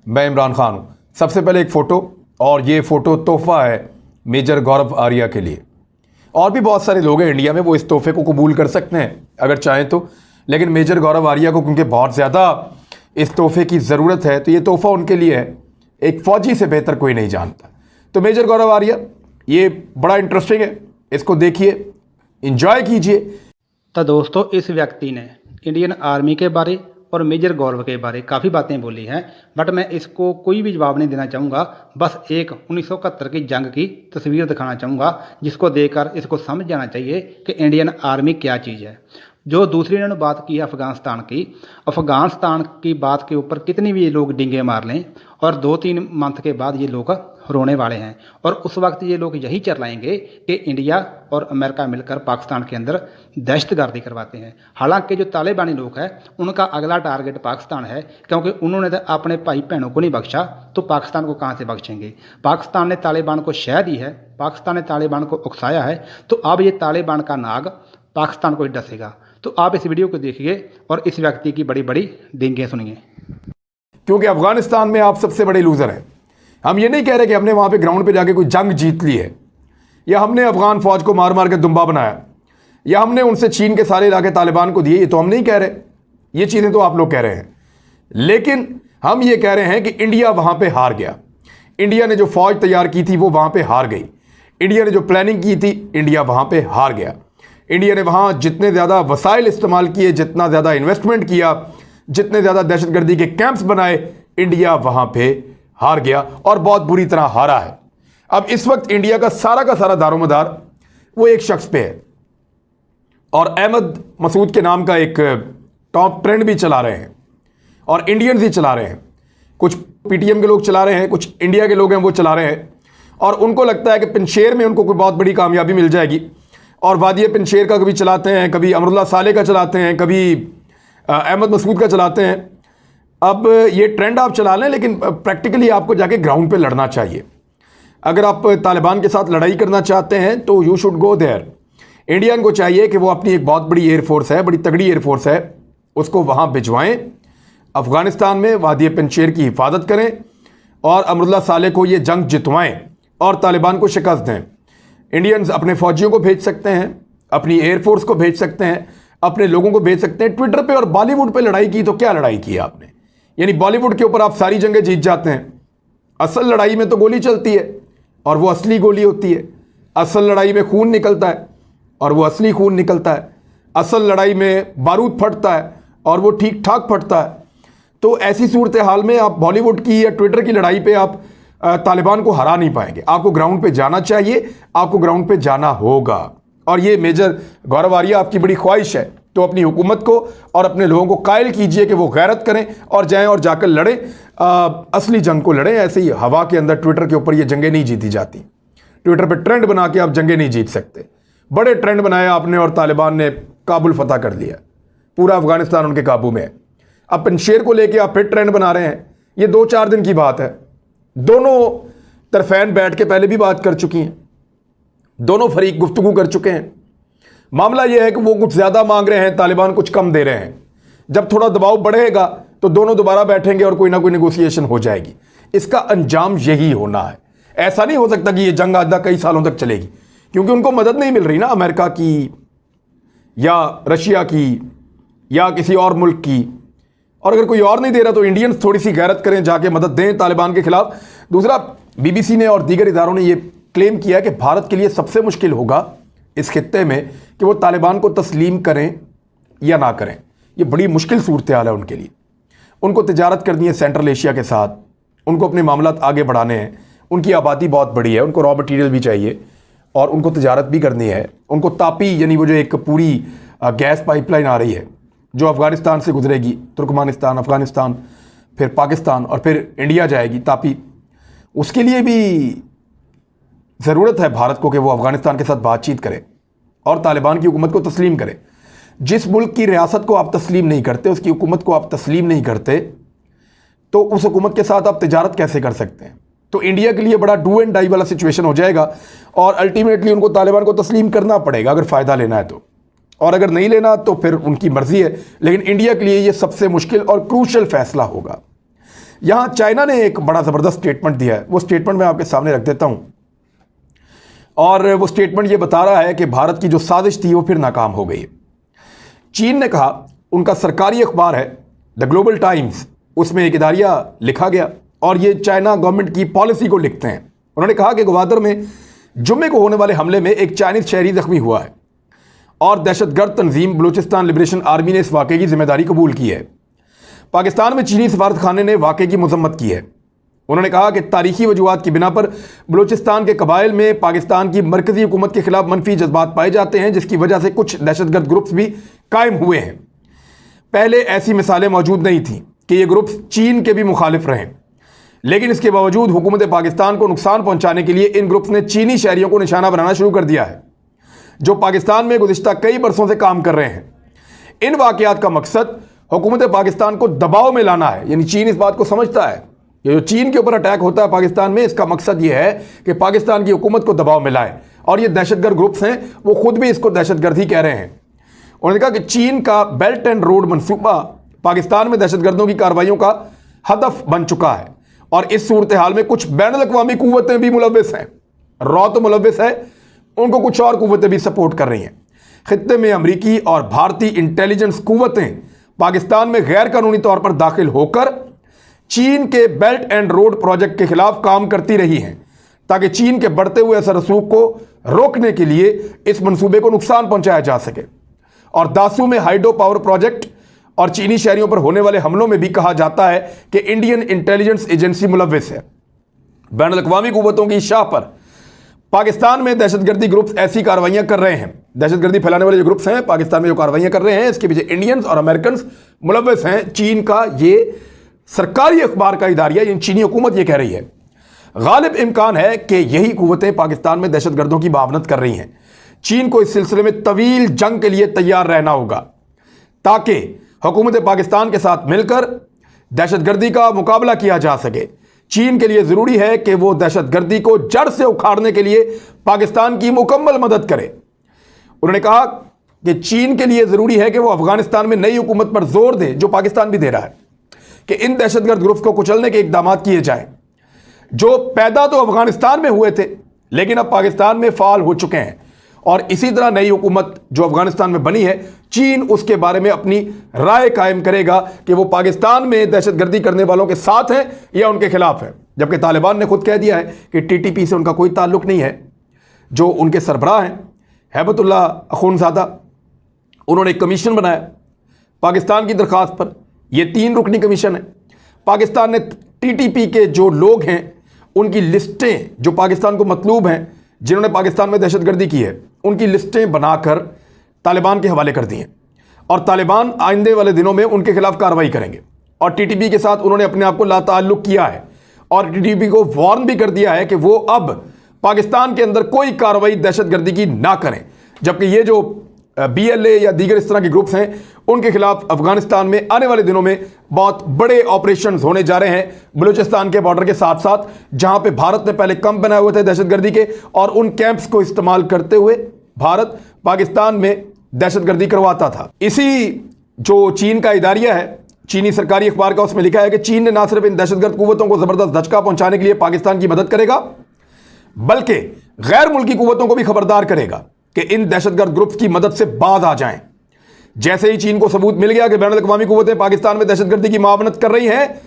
मैं इमरान खान हूँ। सबसे पहले एक फ़ोटो, और ये फ़ोटो तोहफ़ा है मेजर गौरव आर्या के लिए। और भी बहुत सारे लोग हैं इंडिया में, वो इस तोहफे को कबूल कर सकते हैं अगर चाहें तो, लेकिन मेजर गौरव आर्या को क्योंकि बहुत ज़्यादा इस तोहफे की ज़रूरत है तो ये तोहफ़ा उनके लिए है। एक फ़ौजी से बेहतर कोई नहीं जानता। तो मेजर गौरव आर्या, ये बड़ा इंटरेस्टिंग है, इसको देखिए, इंजॉय कीजिए। तो दोस्तों, इस व्यक्ति ने इंडियन आर्मी के बारे और मेजर गौरव के बारे काफ़ी बातें बोली हैं, बट मैं इसको कोई भी जवाब नहीं देना चाहूँगा। बस एक 1971 की जंग की तस्वीर दिखाना चाहूँगा, जिसको देखकर इसको समझ जाना चाहिए कि इंडियन आर्मी क्या चीज़ है। जो दूसरी इन्होंने बात की है अफ़गानिस्तान की बात के ऊपर कितनी भी ये लोग डिंगे मार लें और 2-3 मंथ के बाद ये लोग रोने वाले हैं, और उस वक्त ये लोग यही चलाएंगे कि इंडिया और अमेरिका मिलकर पाकिस्तान के अंदर दहशतगर्दी करवाते हैं। हालांकि जो तालिबानी लोग हैं उनका अगला टारगेट पाकिस्तान है, क्योंकि उन्होंने तो अपने भाई बहनों को नहीं बख्शा, तो पाकिस्तान को कहाँ से बख्शेंगे। पाकिस्तान ने तालिबान को शह दी है, पाकिस्तान ने तालिबान को उकसाया है, तो अब ये तालिबान का नाग पाकिस्तान को ही डसेगा। तो आप इस वीडियो को देखिए और इस व्यक्ति की बड़ी बड़ी डींगें सुनिए। क्योंकि अफगानिस्तान में आप सबसे बड़े लूजर हैं। हम ये नहीं कह रहे कि हमने वहां पे ग्राउंड पे जाके कोई जंग जीत ली है, या हमने अफगान फौज को मार मार के दुम्बा बनाया, या हमने उनसे चीन के सारे इलाके तालिबान को दिए। ये तो हम नहीं कह रहे, ये चीज़ें तो आप लोग कह रहे हैं। लेकिन हम ये कह रहे हैं कि इंडिया वहां पे हार गया। इंडिया ने जो फौज तैयार की थी वो वहां पे हार गई। इंडिया ने जो प्लानिंग की थी, इंडिया वहां पे हार गया। इंडिया ने वहां जितने ज़्यादा वसाइल इस्तेमाल किए, जितना ज़्यादा इन्वेस्टमेंट किया, जितने ज़्यादा दहशतगर्दी के कैंप्स बनाए, इंडिया वहां पे हार गया और बहुत बुरी तरह हारा है। अब इस वक्त इंडिया का सारा दारोमदार वो एक शख्स पे है, और अहमद मसूद के नाम का एक टॉप ट्रेंड भी चला रहे हैं, और इंडियंस ही चला रहे हैं। कुछ पीटीएम के लोग चला रहे हैं, कुछ इंडिया के लोग हैं वो चला रहे हैं, और उनको लगता है कि पिनशेर में उनको कोई बहुत बड़ी कामयाबी मिल जाएगी, और वादी पिनशेर का कभी चलाते हैं, कभी अमरुल्लाह साले का चलाते हैं, कभी अहमद मसूद का चलाते हैं। अब ये ट्रेंड आप चला लें, लेकिन प्रैक्टिकली आपको जाके ग्राउंड पे लड़ना चाहिए। अगर आप तालिबान के साथ लड़ाई करना चाहते हैं तो you should go there. Indian को चाहिए कि वो अपनी एक बहुत बड़ी एयरफोर्स है, बड़ी तगड़ी एयरफोर्स है, उसको वहाँ भिजवाएं, अफगानिस्तान में वादी पिनशेर की हिफाजत करें, और अमरुल्लाह साले को ये जंग जितवाएं और तालिबान को शिकस्त दें। इंडियंस अपने फौजियों को भेज सकते हैं, अपनी एयरफोर्स को भेज सकते हैं, अपने लोगों को भेज सकते हैं। ट्विटर पे और बॉलीवुड पे लड़ाई की तो क्या लड़ाई की आपने? यानी बॉलीवुड के ऊपर आप सारी जंगें जीत जाते हैं। असल लड़ाई में तो गोली चलती है, और वो असली गोली होती है। असल लड़ाई में खून निकलता है, और वो असली खून निकलता है। असल लड़ाई में बारूद फटता है, और वो ठीक ठाक फटता है। तो ऐसी सूरत हाल में आप बॉलीवुड की या ट्विटर की लड़ाई पे आप तालिबान को हरा नहीं पाएंगे। आपको ग्राउंड पे जाना चाहिए, आपको ग्राउंड पे जाना होगा। और ये मेजर गौरव आर्या आपकी बड़ी ख्वाहिश है, तो अपनी हुकूमत को और अपने लोगों को कायल कीजिए कि वो गैरत करें और जाएं और जाकर लड़ें, असली जंग को लड़ें। ऐसे ही हवा के अंदर ट्विटर के ऊपर ये जंगें नहीं जीती जाती। ट्विटर पे ट्रेंड बना के आप जंगें नहीं जीत सकते। बड़े ट्रेंड बनाए आपने, और तालिबान ने काबुल फतह कर लिया, पूरा अफगानिस्तान उनके काबू में है। अब पिनशेर को लेके आप फिर ट्रेंड बना रहे हैं। ये 2-4 दिन की बात है। दोनों तरफैन बैठ के पहले भी बात कर चुकी हैं, दोनों फरीक गुफ्तगू कर चुके हैं। मामला यह है कि वो कुछ ज़्यादा मांग रहे हैं, तालिबान कुछ कम दे रहे हैं। जब थोड़ा दबाव बढ़ेगा तो दोनों दोबारा बैठेंगे और कोई ना कोई नेगोशिएशन हो जाएगी। इसका अंजाम यही होना है। ऐसा नहीं हो सकता कि ये जंग आधा कई सालों तक चलेगी, क्योंकि उनको मदद नहीं मिल रही ना अमेरिका की या रशिया की या किसी और मुल्क की। और अगर कोई और नहीं दे रहा तो इंडियंस थोड़ी सी गैरत करें, जाके मदद दें तालिबान के खिलाफ। दूसरा, बीबीसी ने और दीगर इदारों ने यह क्लेम किया कि भारत के लिए सबसे मुश्किल होगा इस खित्ते में कि वो तालिबान को तस्लीम करें या ना करें। ये बड़ी मुश्किल सूरत हाल है उनके लिए। उनको तिजारत करनी है सेंट्रल एशिया के साथ, उनको अपने मामलात आगे बढ़ाने हैं। उनकी आबादी बहुत बड़ी है, उनको रॉ मटीरियल भी चाहिए, और उनको तिजारत भी करनी है। उनको तापी, यानी वो जो एक पूरी गैस पाइपलाइन आ रही है जो अफगानिस्तान से गुजरेगी, तुर्कमानिस्तान, अफगानिस्तान, फिर पाकिस्तान और फिर इंडिया जाएगी तापी, उसके लिए भी ज़रूरत है भारत को कि वो अफगानिस्तान के साथ बातचीत करे और तालिबान की हुकूमत को तस्लीम करे। जिस मुल्क की रियासत को आप तस्लीम नहीं करते, उसकी हुकूमत को आप तस्लीम नहीं करते, तो उस हुकूमत के साथ आप तिजारत कैसे कर सकते हैं? तो इंडिया के लिए बड़ा डू एंड डाई वाला सिचुएशन हो जाएगा, और अल्टीमेटली उनको तालिबान को तस्लीम करना पड़ेगा अगर फ़ायदा लेना है तो, और अगर नहीं लेना तो फिर उनकी मर्ज़ी है। लेकिन इंडिया के लिए ये सबसे मुश्किल और क्रूशल फैसला होगा। यहां चाइना ने एक बड़ा ज़बरदस्त स्टेटमेंट दिया है, वो स्टेटमेंट मैं आपके सामने रख देता हूं। और वो स्टेटमेंट ये बता रहा है कि भारत की जो साजिश थी वो फिर नाकाम हो गई है। चीन ने कहा, उनका सरकारी अखबार है द ग्लोबल टाइम्स, उसमें एक इदारिया लिखा गया और ये चाइना गवर्नमेंट की पॉलिसी को लिखते हैं। उन्होंने कहा कि ग्वादर में जुम्मे को होने वाले हमले में एक चाइनीज शहरी जख्मी हुआ है और दहशतगर्द तंजीम बलूचिस्तान लिबरेशन आर्मी ने इस वाक़े की जिम्मेदारी कबूल की है। पाकिस्तान में चीनी सफारत खाने ने वाक़े की मजम्मत की है। उन्होंने कहा कि तारीखी वजूहात की बिना पर बलूचिस्तान के कबाइल में पाकिस्तान की मरकजी हुकूमत के खिलाफ मनफी जज्बात पाए जाते हैं, जिसकी वजह से कुछ दहशतगर्द ग्रुप्स भी कायम हुए हैं। पहले ऐसी मिसालें मौजूद नहीं थीं कि ये ग्रुप्स चीन के भी मुखालिफ रहें, लेकिन इसके बावजूद हुकूमत पाकिस्तान को नुकसान पहुंचाने के लिए इन ग्रुप्स ने चीनी शहरियों को निशाना बनाना शुरू कर दिया है, जो पाकिस्तान में गुज़िश्ता कई बरसों से काम कर रहे हैं। इन वाक़यात का मकसद हुकूमत पाकिस्तान को दबाव में लाना है। यानी चीन इस बात को समझता है, ये जो चीन के ऊपर अटैक होता है पाकिस्तान में, इसका मकसद ये है कि पाकिस्तान की हुकूमत को दबाव में लाए। और ये दहशतगर्द ग्रुप्स हैं, वो खुद भी इसको दहशतगर्द ही कह रहे हैं। उन्होंने कहा कि चीन का बेल्ट एंड रोड मनसूबा पाकिस्तान में दहशतगर्दों की कार्रवाइयों का हदफ बन चुका है और इस सूरत हाल में कुछ बैनुल-अक़वामी कुव्वतें भी मुलव्विस हैं। रॉ तो मुलव्विस है, उनको कुछ और कुव्वतें भी सपोर्ट कर रही हैं। खित्ते में अमरीकी और भारतीय इंटेलिजेंस कुव्वतें पाकिस्तान में गैर कानूनी तौर पर दाखिल होकर चीन के बेल्ट एंड रोड प्रोजेक्ट के खिलाफ काम करती रही हैं, ताकि चीन के बढ़ते हुए असर रसूख को रोकने के लिए इस मंसूबे को नुकसान पहुंचाया जा सके। और दासू में हाइड्रो पावर प्रोजेक्ट और चीनी शहरियों पर होने वाले हमलों में भी कहा जाता है कि इंडियन इंटेलिजेंस एजेंसी मुलव्विस है। बैनुल-अक़वामी कुव्वतों की शाह पर पाकिस्तान में दहशतगर्दी ग्रुप्स ऐसी कार्रवाइयां कर रहे हैं। दहशतगर्दी फैलाने वाले जो ग्रुप्स हैं पाकिस्तान में जो कार्रवाइयां कर रहे हैं, इसके पीछे इंडियंस और अमेरिकन मुलव्विस हैं। चीन का ये सरकारी अखबार का इदारिया, यानी चीनी हुकूमत ये कह रही है। गालिब इम्कान है कि यही कुव्वतें पाकिस्तान में दहशतगर्दों की मावनत कर रही हैं। चीन को इस सिलसिले में तवील जंग के लिए तैयार रहना होगा, ताकि हुकूमत पाकिस्तान के साथ मिलकर दहशतगर्दी का मुकाबला किया जा सके। चीन के लिए ज़रूरी है कि वो दहशतगर्दी को जड़ से उखाड़ने के लिए पाकिस्तान की मुकम्मल मदद करे। उन्होंने कहा कि चीन के लिए ज़रूरी है कि वो अफगानिस्तान में नई हुकूमत पर जोर दे, जो पाकिस्तान भी दे रहा है, कि इन दहशतगर्द ग्रुप्स को कुचलने के इकदाम किए जाएं, जो पैदा तो अफगानिस्तान में हुए थे लेकिन अब पाकिस्तान में फाल हो चुके हैं। और इसी तरह नई हुकूमत जो अफगानिस्तान में बनी है, चीन उसके बारे में अपनी राय कायम करेगा कि वो पाकिस्तान में दहशतगर्दी करने वालों के साथ हैं या उनके खिलाफ है। जबकि तालिबान ने खुद कह दिया है कि टीटीपी से उनका कोई ताल्लुक नहीं है। जो उनके सरबराह हैं हैबतुल्लाह अखुनज़ादा, उन्होंने एक कमीशन बनाया पाकिस्तान की दरख्वास्त पर। यह 3 रुकनी कमीशन है। पाकिस्तान ने टीटीपी के जो लोग हैं उनकी लिस्टें, जो पाकिस्तान को मतलूब हैं, जिन्होंने पाकिस्तान में दहशतगर्दी की है, उनकी लिस्टें बनाकर तालिबान के हवाले कर दी हैं। और तालिबान आइंदे वाले दिनों में उनके खिलाफ कार्रवाई करेंगे। और टीटीपी के साथ उन्होंने अपने आप को लाताल्लुक किया है और टीटीपी को वार्न भी कर दिया है कि वो अब पाकिस्तान के अंदर कोई कार्रवाई दहशतगर्दी की ना करें। जबकि ये जो BLA या दीगर इस तरह के ग्रुप्स हैं, उनके खिलाफ अफगानिस्तान में आने वाले दिनों में बहुत बड़े ऑपरेशंस होने जा रहे हैं, बलूचिस्तान के बॉर्डर के साथ साथ, जहां पे भारत ने पहले कैंप बनाए हुए थे दहशतगर्दी के, और उन कैंप्स को इस्तेमाल करते हुए भारत पाकिस्तान में दहशतगर्दी करवाता था। इसी जो चीन का इदारिया है, चीनी सरकारी अखबार का, उसमें लिखा है कि चीन ने ना सिर्फ इन दहशतगर्द कुव्वतों को जबरदस्त धचका पहुंचाने के लिए पाकिस्तान की मदद करेगा, बल्कि गैर मुल्की कुव्वतों को भी खबरदार करेगा कि इन दहशतगर्द ग्रुप्स की मदद से बाज आ जाएं। जैसे ही चीन को सबूत मिल गया कि बैनुल-अक़वामी कुव्वतें पाकिस्तान में दहशतगर्दी की मावनत कर रही हैं,